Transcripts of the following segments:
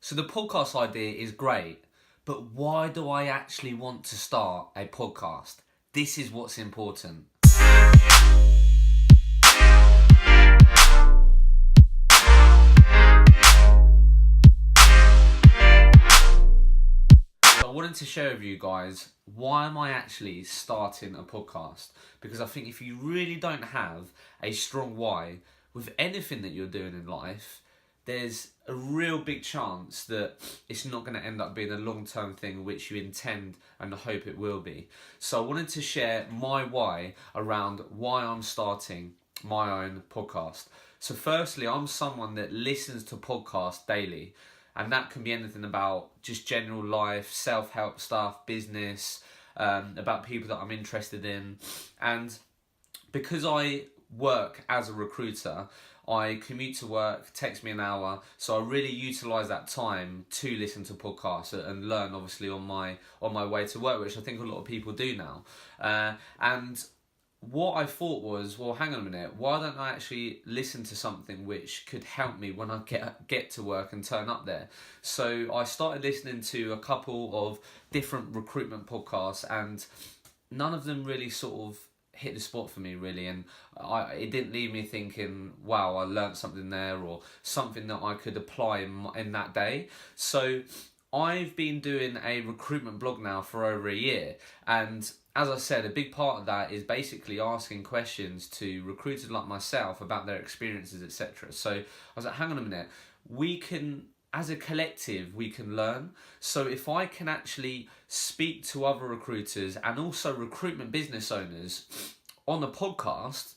So the podcast idea is great, but why do I actually want to start a podcast? This is what's important. I wanted to share with you guys, why am I actually starting a podcast? Because I think if you really don't have a strong why with anything that you're doing in life, there's a real big chance that it's not going to end up being a long-term thing which you intend and hope it will be. So I wanted to share my why around why I'm starting my own podcast. So firstly, I'm someone that listens to podcasts daily. And that can be anything about just general life, self-help stuff, business, about people that I'm interested in. And because I work as a recruiter, I commute to work, takes me an hour, so I really utilise that time to listen to podcasts and learn, obviously, on my way to work, which I think a lot of people do now. And what I thought was, well, hang on a minute, why don't I actually listen to something which could help me when I get to work and turn up there? So I started listening to a couple of different recruitment podcasts, and none of them really sort of hit the spot for me, really, and it didn't leave me thinking, wow, I learned something there, or something that I could apply in that day. So I've been doing a recruitment blog now for over a year, and as I said, a big part of that is basically asking questions to recruiters like myself about their experiences, etc. So I was like, hang on a minute, we can, as a collective, we can learn. So if I can actually speak to other recruiters and also recruitment business owners on a podcast,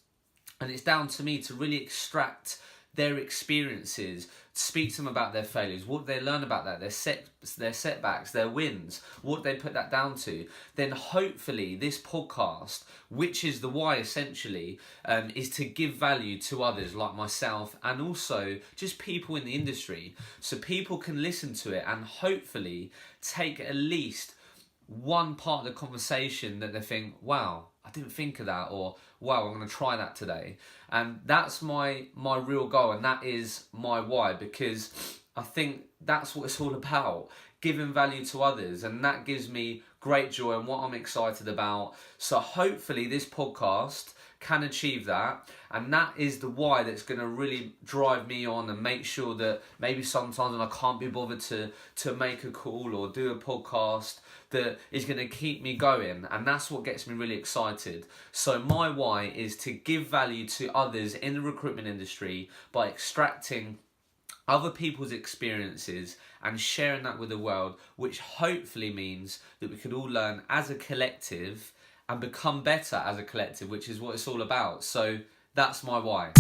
and it's down to me to really extract their experiences, speak to them about their failures, what they learn about that, their setbacks, their wins, what they put that down to, then hopefully this podcast, which is the why essentially, is to give value to others like myself and also just people in the industry, so people can listen to it and hopefully take at least one part of the conversation that they think, wow, I didn't think of that, or wow, I'm going to try that today. And that's my real goal, and that is my why, because I think that's what it's all about, giving value to others, and that gives me great joy and what I'm excited about. So hopefully this podcast can achieve that, and that is the why that's going to really drive me on and make sure that maybe sometimes when I can't be bothered to make a call or do a podcast, that is going to keep me going, and that's what gets me really excited. So my why is to give value to others in the recruitment industry by extracting other people's experiences and sharing that with the world, which hopefully means that we could all learn as a collective and become better as a collective, which is what it's all about. So that's my why.